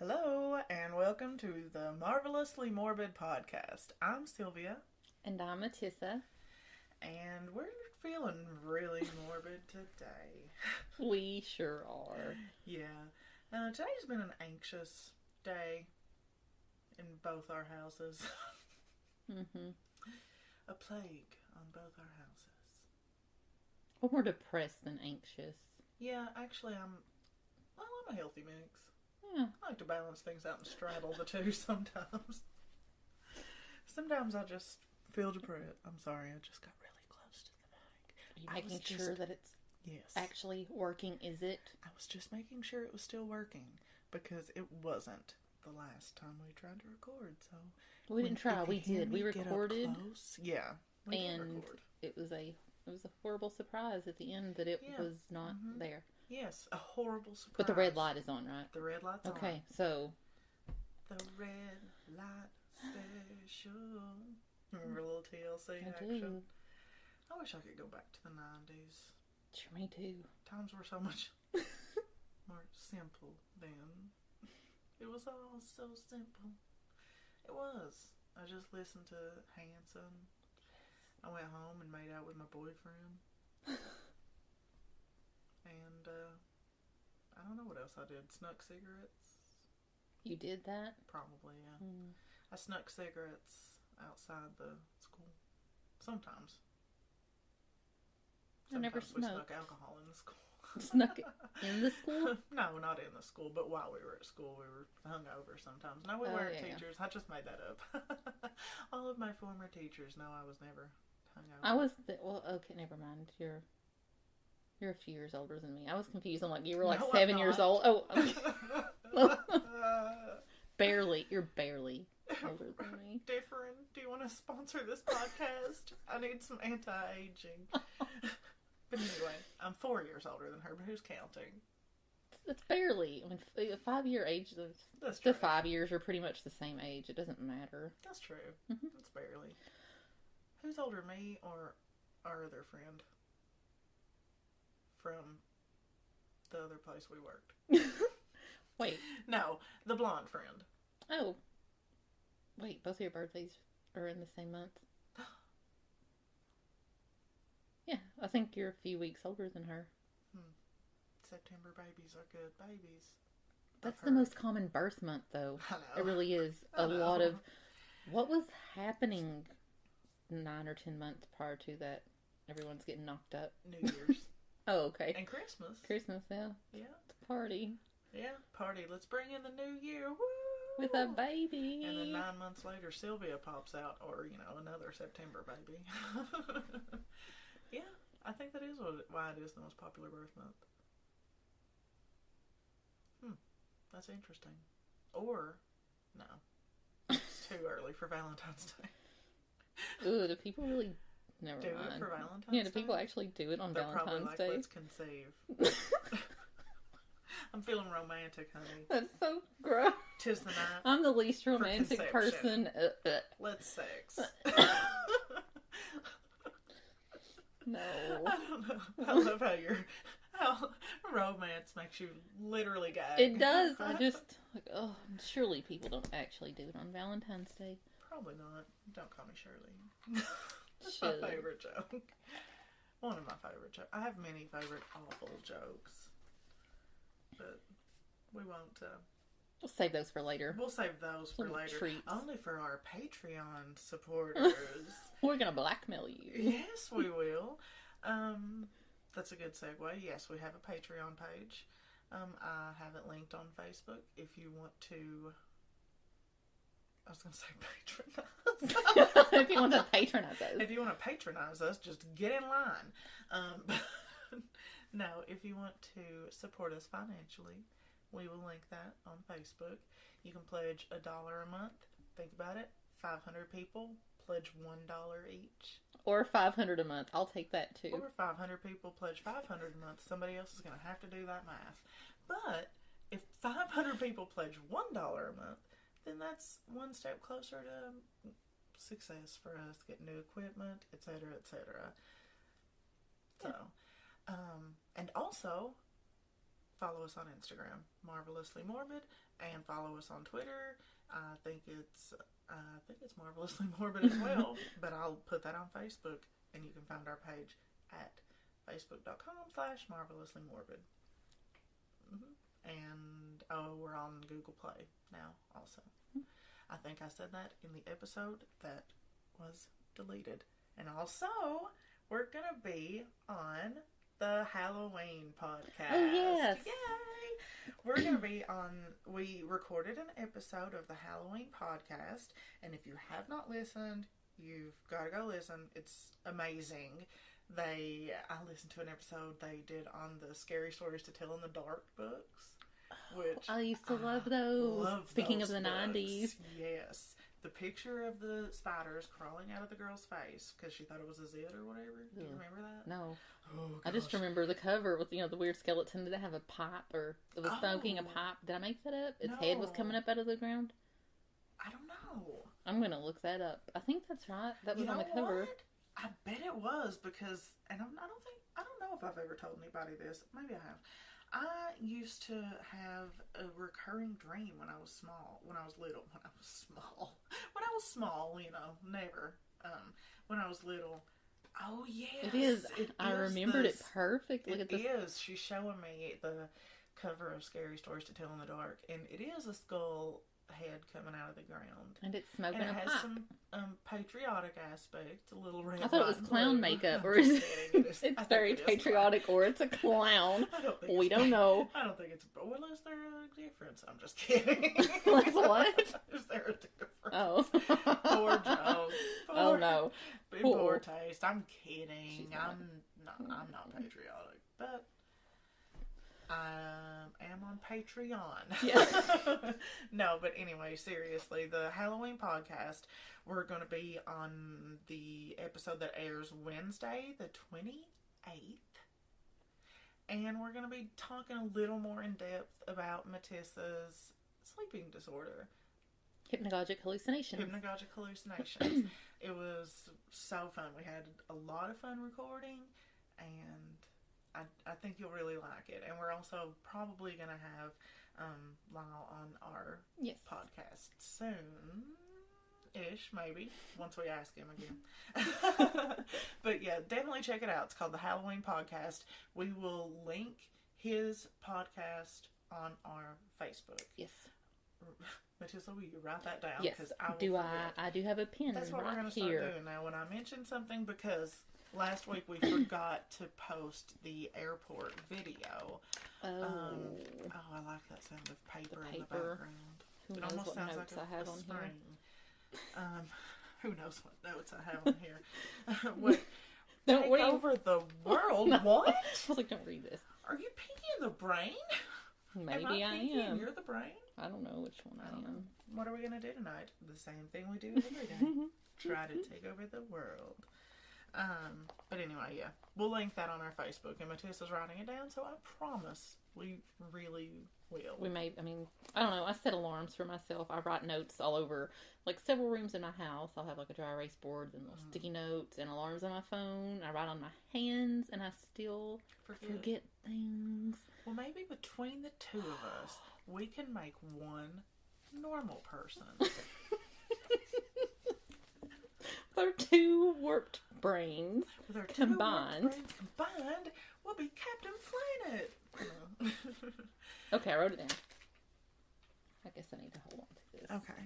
Hello, and welcome to the Marvelously Morbid podcast. I'm Sylvia. And I'm Matissa. And we're feeling really morbid today. We sure are. Yeah. Today's been an anxious day in both our houses. Mm-hmm. A plague on both our houses. We're more depressed than anxious. Yeah, actually, I'm a healthy mix. Yeah. I like to balance things out and straddle the two sometimes. Sometimes I just feel depressed. I'm sorry, I just got really close to the mic. Are you making sure that it's actually working, is it? I was just making sure it was still working because it wasn't the last time we tried to record. So we didn't try. We did. We recorded. Yeah. And it was a horrible surprise at the end that it was not there. Yes, a horrible surprise. But the red light is on, right? The red light's on. Okay, so the red light special. Remember a little TLC action? Do. I wish I could go back to the 90s. Sure, me too. Times were so much more simple then. It was all so simple. It was. I just listened to Hanson. I went home and made out with my boyfriend. And I don't know what else I did. Snuck cigarettes. You did that? Probably, yeah. Mm. I snuck cigarettes outside the school. Sometimes. I never we snuck alcohol in the school. Snuck it in the school? No, not in the school, but while we were at school, we were hungover sometimes. No, we weren't teachers. I just made that up. All of my former teachers know I was never hungover. Okay, never mind. You're a few years older than me. I was confused. I'm like, you were like No, 7 years old. Oh, barely. You're barely older than me. Different. Do you want to sponsor this podcast? I need some anti-aging. But anyway, I'm 4 years older than her, but who's counting? It's barely. I mean, 5 year age. That's true. The 5 years are pretty much the same age. It doesn't matter. That's true. Mm-hmm. It's barely. Who's older, me or our other friend? From the other place we worked. Wait. No, the blonde friend. Oh. Wait, both of your birthdays are in the same month? Yeah, I think you're a few weeks older than her. September babies are good babies. That's the most common birth month, though. I know. It really is. A lot of... What was happening 9 or 10 months prior to that? Everyone's getting knocked up. New Year's. Oh, okay. And Christmas. Christmas, yeah. Yeah. It's a party. Yeah, party. Let's bring in the new year. Woo! With a baby. And then 9 months later, Sylvia pops out, or, another September baby. Yeah, I think that is why it is the most popular birth month. That's interesting. Or, no. It's too early for Valentine's Day. Ooh, do people really... Never do mind. it for Valentine's Day? Yeah, Day? do people actually do it on Valentine's Day? Let's conceive. I'm feeling romantic, honey. That's so gross. 'Tis the night. I'm the least romantic person. Let's sex. No. I don't know. I love how romance makes you literally gag. It does. I just, surely people don't actually do it on Valentine's Day. Probably not. Don't call me Shirley. That's my favorite joke. One of my favorite jokes. I have many favorite awful jokes. But we won't... We'll save those for later. We'll save those for later. Treats. Only for our Patreon supporters. We're going to blackmail you. Yes, we will. That's a good segue. Yes, we have a Patreon page. I have it linked on Facebook if you want to... I was going to say patronize. If you want to patronize us. If you want to patronize us, just get in line. No, if you want to support us financially, we will link that on Facebook. You can pledge $1 a month. Think about it. 500 people pledge $1 each. Or $500 a month. I'll take that too. Or 500 people pledge $500 a month. Somebody else is going to have to do that math. But if 500 people pledge $1 a month, then that's one step closer to success for us, getting new equipment, etc., etc. So, and also, follow us on Instagram, Marvelously Morbid, and follow us on Twitter. I think it's Marvelously Morbid as well, but I'll put that on Facebook, and you can find our page at facebook.com/Marvelously Morbid. And we're on Google Play now also. I think I said that in the episode that was deleted. And also, we're going to be on the Halloween podcast. Oh, yes. Yay! We're going to be on, we recorded an episode of the Halloween podcast. And if you have not listened, you've got to go listen. It's amazing. I listened to an episode they did on the Scary Stories to Tell in the Dark books. Which I used to love those. Speaking of the books. 90s. Yes. The picture of the spiders crawling out of the girl's face because she thought it was a zit or whatever. Do you remember that? No. Oh, I just remember the cover with, the weird skeleton. Did it have a pipe or it was smoking a pipe? Did I make that up? Its head was coming up out of the ground? I don't know. I'm going to look that up. I think that's right. That was on the cover. What? I bet it was because, and I don't know if I've ever told anybody this. Maybe I have. I used to have a recurring dream when I was small. When I was little. Never. When I was little. Oh, yes. It is. I remembered it perfect. Look at this. It is. She's showing me the cover of Scary Stories to Tell in the Dark. And it is a skull head coming out of the ground. And it's smoking and a it pipe. has some patriotic aspects. A little red. I thought it was clown makeup. Or it's very patriotic or it's a clown. We don't know. I don't think it's... Well, is there a difference? I'm just kidding. What? Is there a difference? Oh. Poor joke. Oh, no. Poor taste. I'm kidding. I'm not patriotic. But... I am on Patreon. Yeah. No, but anyway, seriously, the Halloween podcast, we're going to be on the episode that airs Wednesday, the 28th. And we're going to be talking a little more in depth about Matissa's sleeping disorder. Hypnagogic hallucinations. It was so fun. We had a lot of fun recording, and I think you'll really like it. And we're also probably going to have Lyle on our podcast soon-ish, maybe, once we ask him again. But yeah, definitely check it out. It's called the Halloween Podcast. We will link his podcast on our Facebook. Yes. Matissa, will you write that down? Yes. I do have a pen. That's what right we're going to here. start doing now. When I mention something, because last week we forgot to post the airport video. Oh. I like that sound of paper in the background. Who it knows almost what sounds notes like I have a on spring. here? Who knows what notes I have on here? What? Don't Take read. over the world? No. What? I was like, don't read this. Are you Pinky in the Brain? Maybe I Pinky am. and you're the brain? I don't know which one I am. What are we going to do tonight? The same thing we do every day. Try to take over the world. But anyway, yeah. We'll link that on our Facebook, and Matissa's writing it down, so I promise we really will. I don't know. I set alarms for myself. I write notes all over, like, several rooms in my house. I'll have, like, a dry erase board and little sticky notes and alarms on my phone. I write on my hands, and I still forget things. Well, maybe between the two of us, we can make one normal person. With our two warped brains With our combined. We'll be Captain Planet. Okay, I wrote it down. I guess I need to hold on to this. Okay.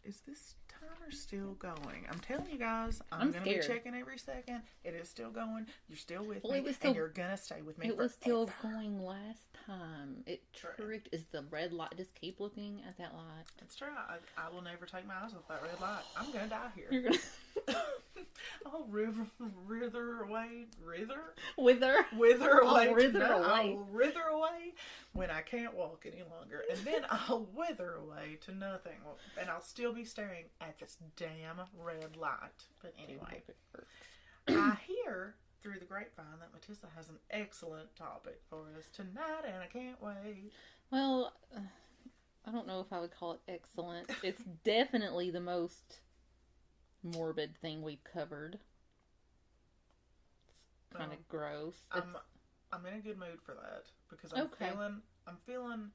Is this timer still going? I'm telling you guys, I'm going to be scared. checking every second. It is still going. You're still with Well, me. it was still- and you're going to stay with me It was still forever. going last time. It tricked. Is the red light? Just keep looking at that light. It's true. I will never take my eyes off that red light. I'm going to die here. You're gonna I'll wither away. wither. Wither away. I'll wither away. I'll wither away when I can't walk any longer. And then I'll wither away to nothing. And I'll still be staring at this damn red light. But anyway, I hear through the grapevine that Matissa has an excellent topic for us tonight, and I can't wait. Well, I don't know if I would call it excellent. It's definitely the most morbid thing we've covered. It's kind of gross. I'm in a good mood for that because I'm feeling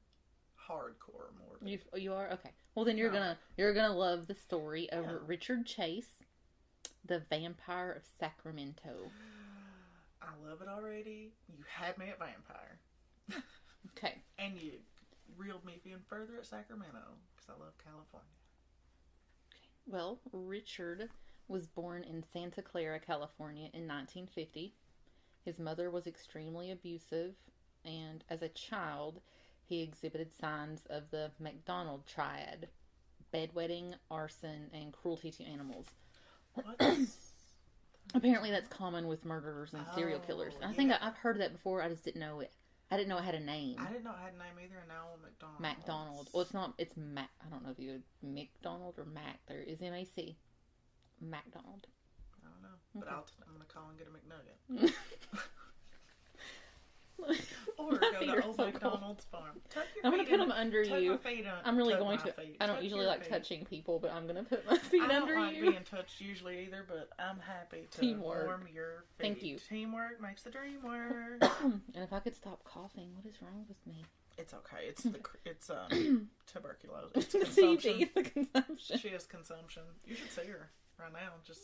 hardcore more. You are? Okay. Well, then you're gonna love the story of Richard Chase, the Vampire of Sacremento. I love it already. You had me at vampire. Okay. And you reeled me even further at Sacramento because I love California. Okay. Well, Richard was born in Santa Clara, California in 1950. His mother was extremely abusive, and as a child, he exhibited signs of the McDonald triad: bedwetting, arson, and cruelty to animals. Apparently that's common with murderers and serial killers. I think I've heard that before. I just didn't know it. I didn't know it had a name. I didn't know it had a name either, and now McDonald. McDonald. Well, it's not. It's Mac. I don't know if you would McDonald or Mac. There is MAC. McDonald. I don't know, but I'm gonna call and get a McNugget. Or go to Old McDonald's farm. I'm going to put them under you. I'm really going to. Feet. I don't usually like touching people, but I'm going to put my feet under you. I don't like being touched usually either, but I'm happy to warm your feet. Thank you. Teamwork makes the dream work. And if I could stop coughing, what is wrong with me? It's okay. It's tuberculosis. It's consumption. The consumption. She has consumption. You should see her right now. Just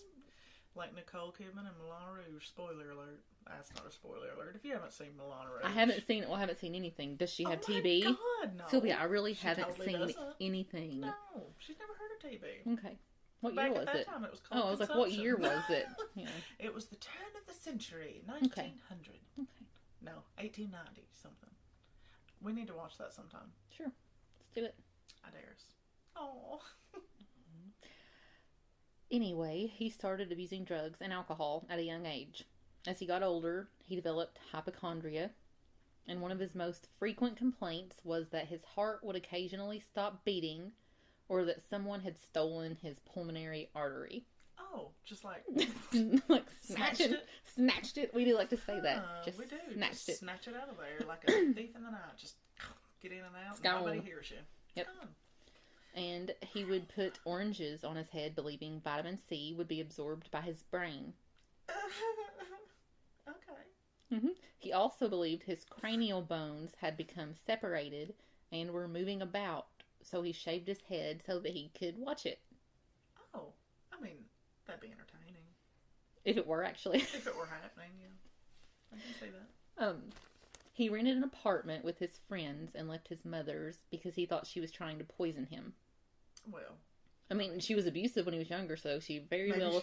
like Nicole Kidman and Moulin Rouge. Spoiler alert. That's not a spoiler alert. If you haven't seen Moulin Rouge. I haven't seen anything. Does she have TB? God, no. Sylvia, I really haven't seen anything. No, she's never heard of TB. Okay. What year was it? Time, it was called I was like, what year was it? Yeah. It was the turn of the century, 1900. Okay. No, 1890 something. We need to watch that sometime. Sure. Let's do it. I dares. Oh. Anyway, he started abusing drugs and alcohol at a young age. As he got older, he developed hypochondria, and one of his most frequent complaints was that his heart would occasionally stop beating, or that someone had stolen his pulmonary artery. Oh, just like like snatched it. We do like to say that. Just we do. Snatched it. Snatch it out of there like a thief in the night. Just get in and out. And nobody hears you. Yep. And he would put oranges on his head, believing vitamin C would be absorbed by his brain. Okay. He also believed his cranial bones had become separated and were moving about, so he shaved his head so that he could watch it. Oh, I mean, that'd be entertaining. If it were, actually. If it were happening, yeah. I can see that. He rented an apartment with his friends and left his mother's because he thought she was trying to poison him. Well. I mean, she was abusive when he was younger, so she very well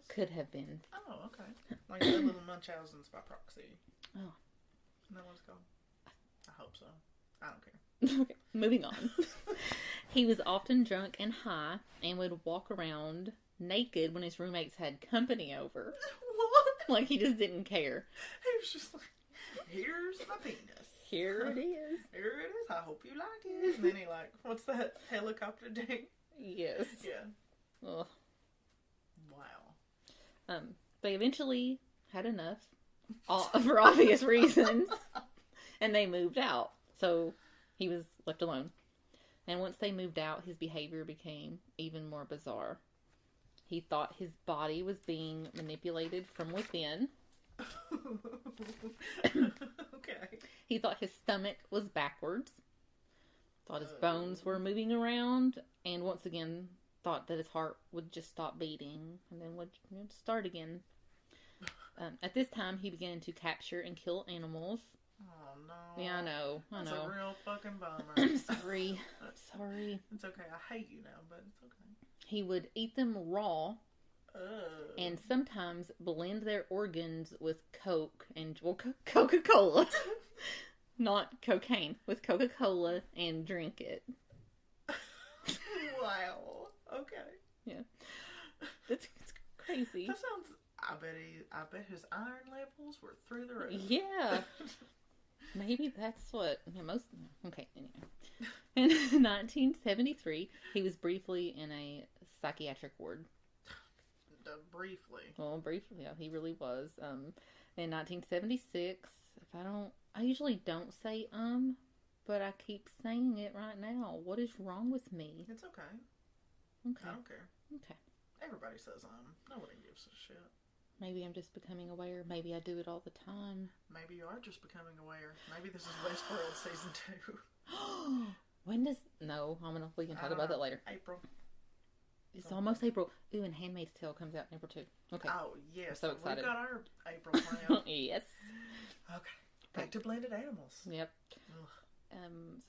could have been. Oh, okay. Like the little Munchausen's by proxy. Oh. Isn't that what it's called? I hope so. I don't care. Okay, moving on. He was often drunk and high and would walk around naked when his roommates had company over. What? Like he just didn't care. He was just like, here's my penis. Here it is. Here it is. I hope you like it. And then he like, what's that helicopter ding? Yes. Yeah. Ugh. Wow. They eventually had enough, for obvious reasons, and they moved out. So he was left alone. And once they moved out, his behavior became even more bizarre. He thought his body was being manipulated from within. Okay. He thought his stomach was backwards. Thought his bones were moving around. And once again, thought that his heart would just stop beating and then would start again. At this time, he began to capture and kill animals. Oh, no. Yeah, I know. That's a real fucking bummer. I'm sorry. Sorry. It's okay. I hate you now, but it's okay. He would eat them raw. And sometimes blend their organs with Coke and Coca-Cola. Not cocaine. With Coca-Cola and drink it. Wow. Okay. Yeah. It's crazy. That sounds... I bet his iron levels were through the roof. Yeah. Maybe that's what most... Okay, anyway. In 1973, he was briefly in a psychiatric ward. Briefly. Well, briefly, yeah, he really was. In 1976, I usually don't say but I keep saying it right now. What is wrong with me? It's okay. Okay. I don't care. Okay. Everybody says Nobody gives a shit. Maybe I'm just becoming aware. Maybe I do it all the time. Maybe you are just becoming aware. Maybe this is Westworld season 2. When does... No, we can talk about that later. April. It's almost April. Ooh, and Handmaid's Tale comes out in April too. Okay. Oh, yes. I'm so excited. We've got our April plan. Yes. Okay. Back to blended animals. Yep. Ugh. So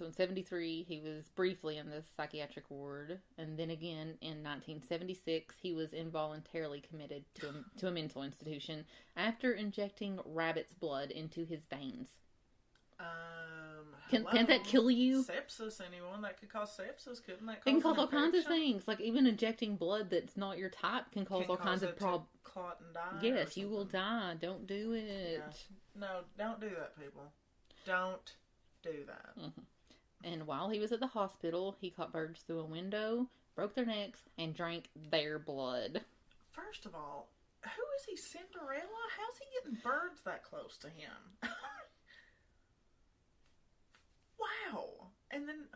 in 1973, he was briefly in the psychiatric ward. And then again, in 1976, he was involuntarily committed to a mental institution after injecting rabbit's blood into his veins. Can't that kill you? Sepsis, anyone that could cause sepsis, couldn't that cause It can cause an all kinds of infection? things. Like even injecting blood that's not your type can cause all kinds of problems. Clot and die. Yes, you will die. Don't do it. Yeah. No, don't do that, people. Don't do that. Mm-hmm. And while he was at the hospital, he caught birds through a window, broke their necks, and drank their blood. First of all, who is he, Cinderella? How's he getting birds that close to him? Wow. And then,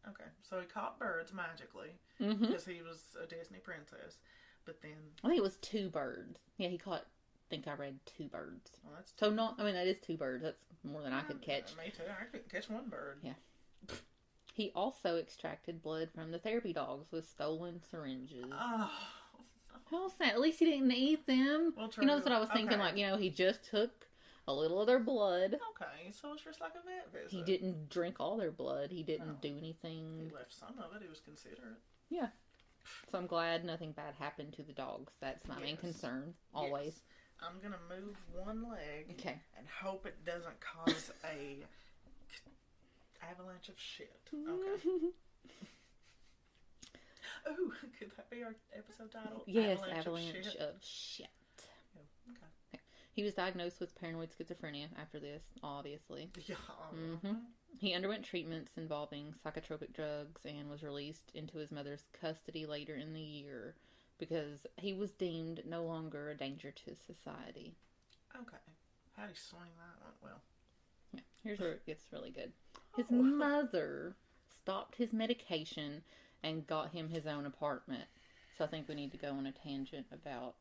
okay. So he caught birds magically because he was a Disney princess. But then... I think it was 2 birds. Yeah, he caught, I think I read 2 birds. Well, that's so that is 2 birds. That's more than I could catch. Me too. I couldn't catch 1 bird. Yeah. He also extracted blood from the therapy dogs with stolen syringes. Oh. How sad. At least he didn't eat them. Well, true. You know, that's what I was thinking. Okay. Like, he just took a little of their blood. Okay, so it's just like a vet visit. He didn't drink all their blood. He didn't do anything. He left some of it. He was considerate. Yeah. So I'm glad nothing bad happened to the dogs. That's my main concern. Always. Yes. I'm going to move one leg. Okay. And hope it doesn't cause a avalanche of shit. Okay. Ooh, could that be our episode title? Yes, avalanche of shit. Yeah. Okay. He was diagnosed with paranoid schizophrenia after this, obviously. Yeah. He underwent treatments involving psychotropic drugs and was released into his mother's custody later in the year because he was deemed no longer a danger to society. Okay. How do you swing that one? Well. Yeah, here's where it gets really good. His mother stopped his medication and got him his own apartment. So I think we need to go on a tangent about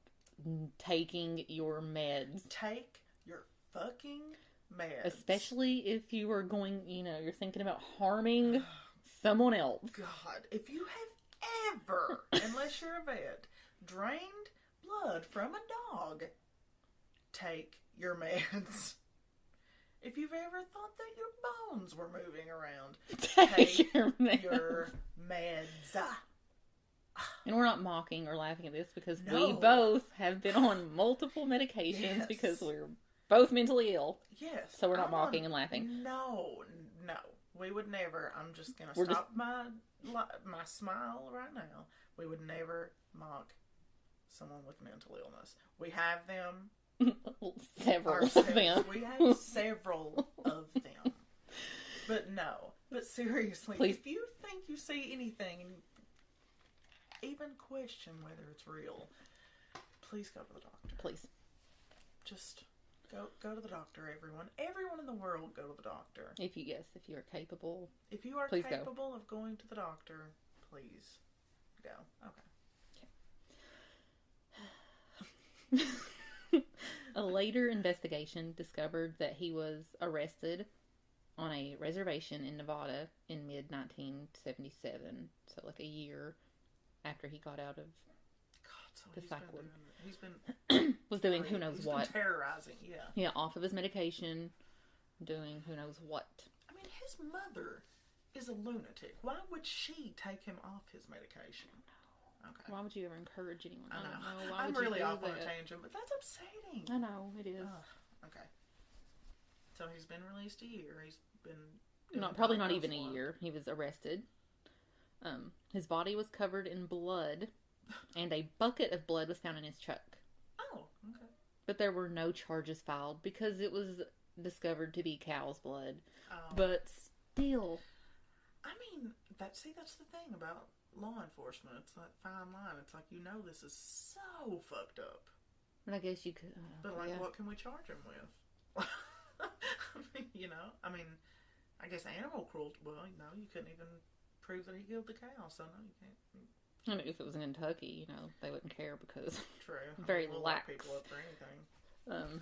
taking your meds. Take your fucking meds. Especially if you are going, you're thinking about harming someone else. God, if you have ever, unless you're a vet, drained blood from a dog, take your meds. If you've ever thought that your bones were moving around, take your meds. And we're not mocking or laughing at this because we both have been on multiple medications because we're both mentally ill. Yes. So we're not mocking and laughing. No. We would never. I'm just going to stop my smile right now. We would never mock someone with mental illness. We have them. Several of them. We have several of them. But no. But seriously, if you think you see anything and even question whether it's real, please go to the doctor. Please. Just go to the doctor, everyone. Everyone in the world go to the doctor. If you are capable. If you are capable of going to the doctor, please go. Okay. A later investigation discovered that he was arrested on a reservation in Nevada in mid-1977. So like a year after he got out of the psych ward. He's been was doing who knows what. He's been terrorizing, yeah. Yeah, off of his medication, doing who knows what. I mean, his mother is a lunatic. Why would she take him off his medication? Okay. Why would you ever encourage anyone? I know. Why I'm would really you do off on a that? tangent, but that's upsetting. I know, it is. Okay. So he's been released a year. He's been... Probably not even a year. He was arrested. His body was covered in blood, and a bucket of blood was found in his truck. Oh, okay. But there were no charges filed because it was discovered to be cow's blood. Oh. But still... I mean, that's the thing about law enforcement. It's that fine line. It's like, this is so fucked up. But I guess you could... but, what can we charge him with? I guess animal cruelty. Well, you couldn't even prove that he killed the cow, so no, you can't I mean, if it was in Kentucky, they wouldn't care because True. very we'll lax. lock people up for anything.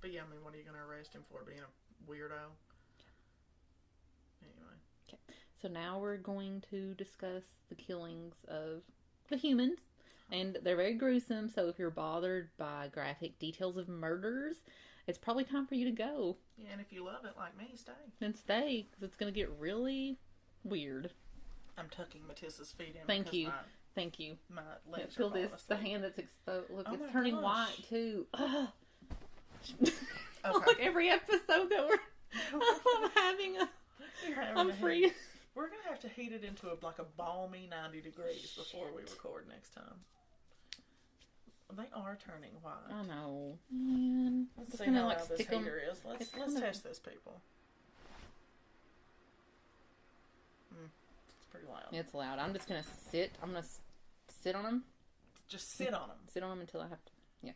But yeah, I mean, what are you going to arrest him for? Being a weirdo? Anyway. Okay. So now we're going to discuss the killings of the humans. And they're very gruesome, so if you're bothered by graphic details of murders, it's probably time for you to go. Yeah, and if you love it like me, stay. Then stay, because it's going to get really weird. I'm tucking Matissa's feet in. Thank you. My legs Feel are this, falling the asleep. hand that's exposed. Look, Oh it's my turning gosh. white, too. Okay. Like every episode that I'm having I'm free. We're going to have to heat it into a balmy 90 degrees before we record next time. They are turning white. I know. Man. Let's Just see gonna, how like, loud this stick 'em- heater is. Let's test this, people. It's pretty loud. It's loud. I'm just going to sit. I'm going to sit on them. Just sit on them. Sit on them until I have to. Yeah.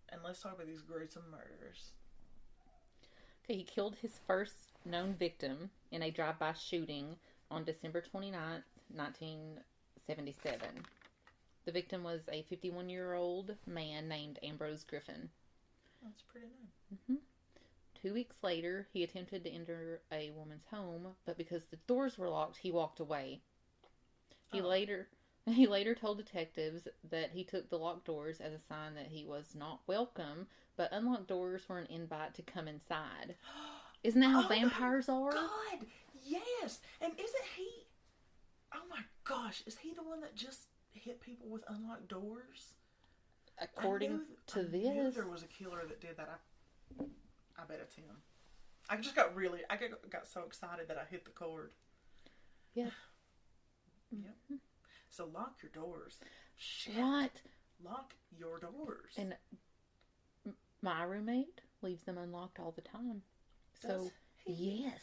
And let's talk about these gruesome murders. Okay, he killed his first known victim in a drive-by shooting on December 29th, 1977. The victim was a 51-year-old man named Ambrose Griffin. That's pretty nice. Mm-hmm. 2 weeks later, he attempted to enter a woman's home, but because the doors were locked, he walked away. He later told detectives that he took the locked doors as a sign that he was not welcome, but unlocked doors were an invite to come inside. Isn't that how vampires are? God, yes. And isn't he? Oh my gosh, is he the one that just hit people with unlocked doors? According to I this, knew there was a killer that did that. I bet it's him. I got so excited that I hit the cord. Yeah. Yep. So lock your doors. Shit. What? Lock your doors. And my roommate leaves them unlocked all the time. Does he? Yes.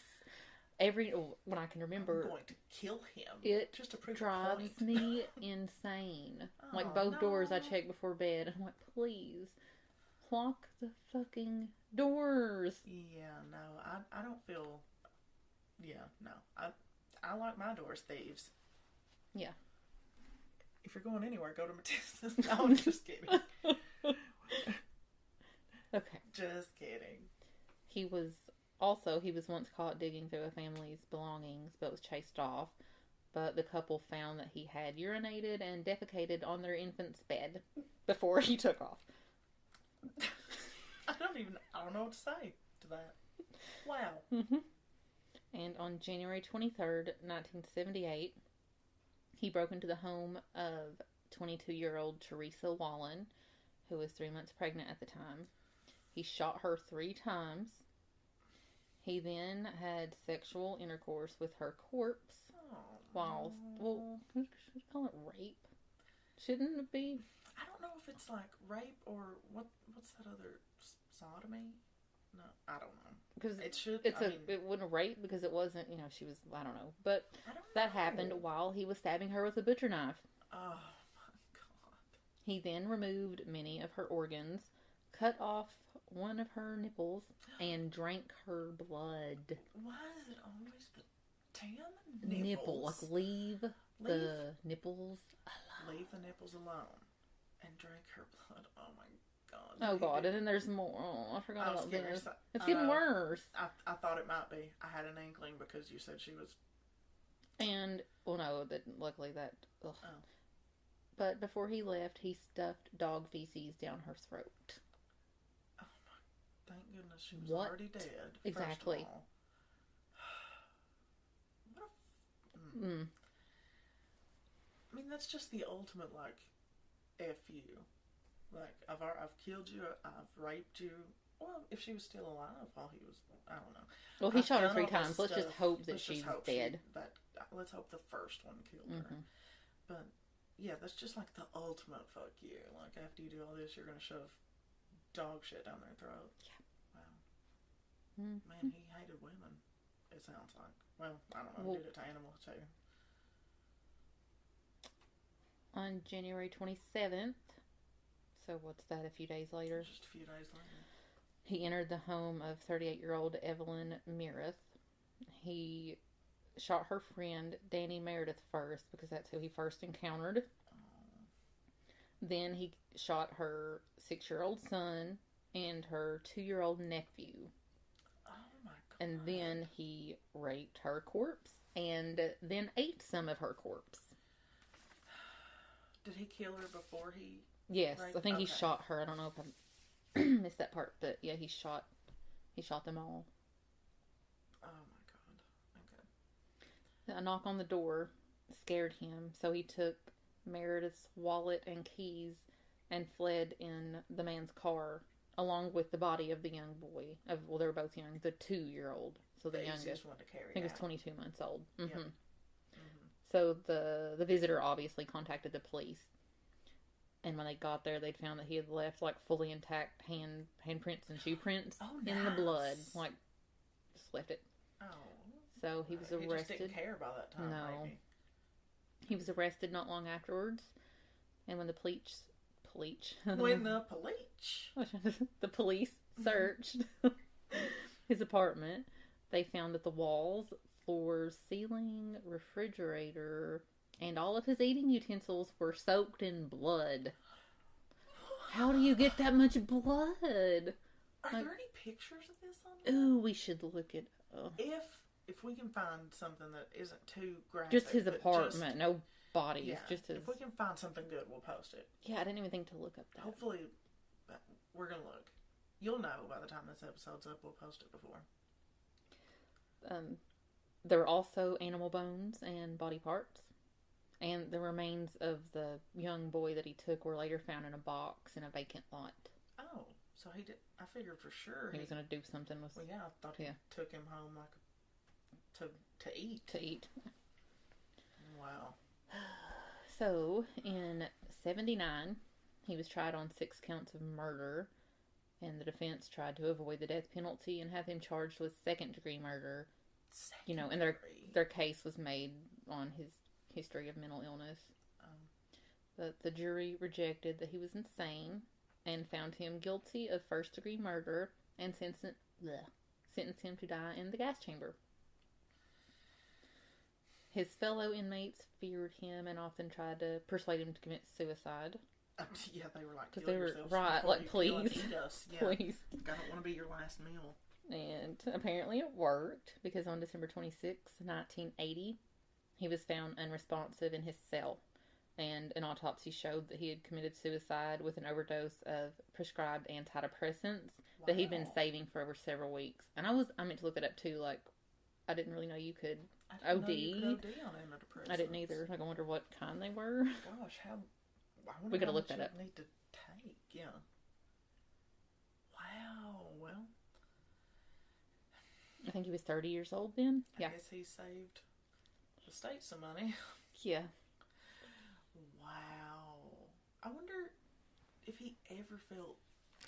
When I can remember, I'm going to kill him. it just to prove drives a point. me insane. Like Oh, both doors I no. check before bed. I'm like, please, lock the fucking doors. Yeah, no, I don't feel. Yeah, no, I lock my doors, thieves. Yeah. If you're going anywhere, go to Matissa's. No, I'm just kidding. Okay. Just kidding. He was once caught digging through a family's belongings, but was chased off. But the couple found that he had urinated and defecated on their infant's bed before he took off. I don't know what to say to that. Wow. Mm-hmm. And on January 23rd, 1978, he broke into the home of 22-year-old Teresa Wallen, who was 3 months pregnant at the time. He shot her 3 times. He then had sexual intercourse with her corpse Oh, should we call it rape? Shouldn't it be? I don't know if it's like rape or what's that other sodomy? No, I don't know. Because It it wouldn't rape because it wasn't, she was, I don't know. But I don't that know. happened while he was stabbing her with a butcher knife. Oh my god. He then removed many of her organs, cut off one of her nipples, and drank her blood. Why is it always the damn Nipple. nipples? Like, leave the nipples alone. Leave the nipples alone and drink her blood. Oh my god. Oh god, and then there's more. Oh, I forgot about this. It's I getting know. worse. I thought it might be. I had an inkling because you said she was. And, well, no, luckily that. Ugh. Oh. But before he left, he stuffed dog feces down her throat. Oh my! Thank goodness she was What? already dead. Exactly. First of all. What a. Mm. I mean, that's just the ultimate, like, F you. Like, I've killed you, I've raped you. Well, if she was still alive while he was, I don't know. Well, he I've shot her done 3 all this times. Let's just stuff. hope that Let's just she's hope dead. Let's hope the first one killed her. Mm-hmm. But, yeah, that's just like the ultimate fuck you. Like, after you do all this, you're going to shove dog shit down their throat. Yeah. Wow. Mm-hmm. Man, he hated women, it sounds like. Well, I don't know. He did it to animals, too. On January 27th, so what's that, a few days later? Just a few days later. He entered the home of 38-year-old Evelyn Meredith. He shot her friend, Danny Meredith, first, because that's who he first encountered. Then he shot her 6-year-old son and her 2-year-old nephew. Oh my God. And then he raped her corpse and then ate some of her corpse. Did he kill her before he... Yes, raped? I think he shot her. I don't know if I missed that part, but yeah, he shot them all. Oh my God. Okay. A knock on the door scared him, so he took Meredith's wallet and keys and fled in the man's car, along with the body of the young boy. Well, they were both young. The 2-year-old, so the youngest. One to carry I think he was out. 22 months old. Mm-hmm. Yep. So the visitor obviously contacted the police, and when they got there, they'd found that he had left like fully intact handprints and shoe prints in the blood, like just left it. Oh. So he was arrested. He just didn't care by that time. No. Maybe. He was arrested not long afterwards, and when the police searched his apartment, they found that the walls, floors, ceiling, refrigerator, and all of his eating utensils were soaked in blood. How do you get that much blood? Are there any pictures of this on there? Ooh, we should look it up. If we can find something that isn't too graphic. Just his apartment, no bodies. Yeah, just his... If we can find something good, we'll post it. Yeah, I didn't even think to look up that. Hopefully, we're going to look. You'll know by the time this episode's up. We'll post it before. There were also animal bones and body parts. And the remains of the young boy that he took were later found in a box in a vacant lot. Oh, so he did. I figured for sure he was going to do something with. Well, yeah, I thought he took him home like to eat. To eat. Wow. So in '79, he was tried on 6 counts of murder, and the defense tried to avoid the death penalty and have him charged with second-degree murder. You know, and their case was made on his history of mental illness. But the jury rejected that he was insane and found him guilty of first-degree murder and sentenced him to die in the gas chamber. His fellow inmates feared him and often tried to persuade him to commit suicide. Yeah, they were like, because they were right, like, please, yeah. please. I don't want to be your last meal. And apparently it worked, because on December 26, 1980, he was found unresponsive in his cell, and an autopsy showed that he had committed suicide with an overdose of prescribed antidepressants that he'd been saving for over several weeks. And I meant to look that up too. Like, I didn't really know you could OD. You could OD on antidepressants. I didn't either. Like, I wonder what kind they were. Gosh, we gotta look that up. Need to take, yeah. Wow. Well, I think he was 30 years old then. I guess he saved the state some money. Yeah. Wow. I wonder if he ever felt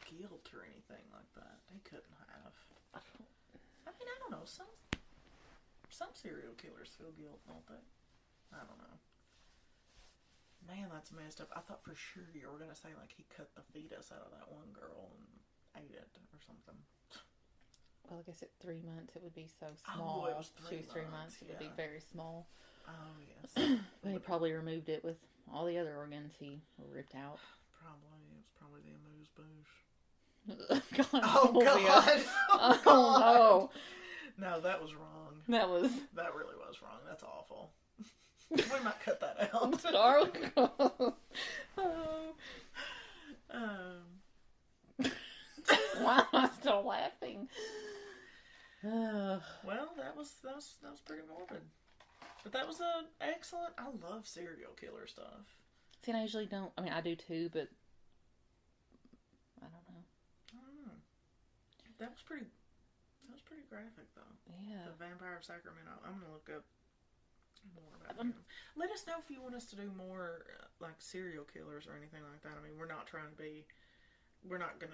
guilt or anything like that. He couldn't have. I mean, I don't know. Some serial killers feel guilt, don't they? I don't know. Man, that's messed up. I thought for sure you were going to say, like, he cut the fetus out of that one girl and ate it or something. Well, I guess at 3 months it would be so small. Oh, it was 3 months. 3 months. It would be very small. Oh, yes. But he probably removed it with all the other organs he ripped out. Probably. It was probably the amuse-bouche. God, oh, God. Oh, no. No, that was wrong. That really was wrong. That's awful. We might cut that out. Why am I still laughing? Well, that was pretty morbid. But that was an excellent. I love serial killer stuff. See, and I usually don't. I mean, I do too, but I don't know. That was pretty graphic, though. Yeah. The Vampire of Sacremento. I'm gonna look up more about him. Let us know if you want us to do more like serial killers or anything like that. I mean, we're not going to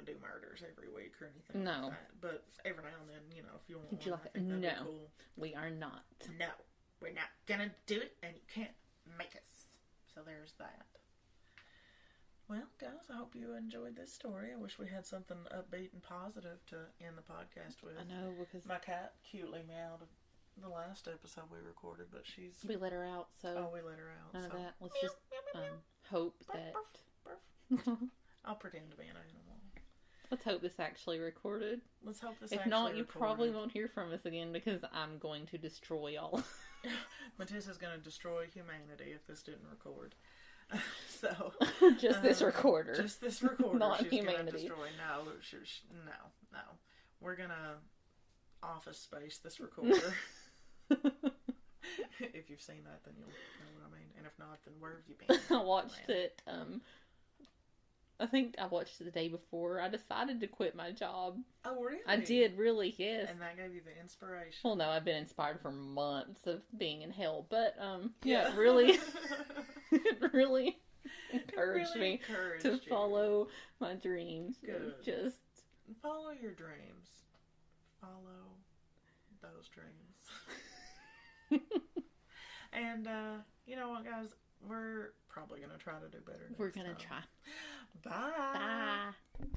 do murders every week or anything like that. But every now and then, you know, if you want one, I think that'd be cool. We are not. No, we're not going to do it, and you can't make us. So there's that. Well, guys, I hope you enjoyed this story. I wish we had something upbeat and positive to end the podcast with. I know, because my cat cutely meowed the last episode we recorded, but she's... We let her out, so... Oh, we let her out, none so... of that. Let's just hope that... I'll pretend to be an animal. Let's hope this actually recorded. Let's hope this If actually not, you recorded. probably won't hear from us again because I'm going to destroy y'all. Matissa's going to destroy humanity if this didn't record. So... Just this recorder. Just this recorder. Not She's humanity. Gonna destroy. No. We're going to Office Space this recorder. If you've seen that, then you'll know what I mean. And if not, then where have you been? I watched it, I think I watched it the day before I decided to quit my job. Oh, really? I did, really, yes. And that gave you the inspiration. Well, no, I've been inspired for months of being in hell, but, yeah, it really, it really encouraged me to follow my dreams. Good. Just follow your dreams. Follow those dreams. And, you know what, guys? We're probably going to try to do better next we're going to time. try. Bye. Bye.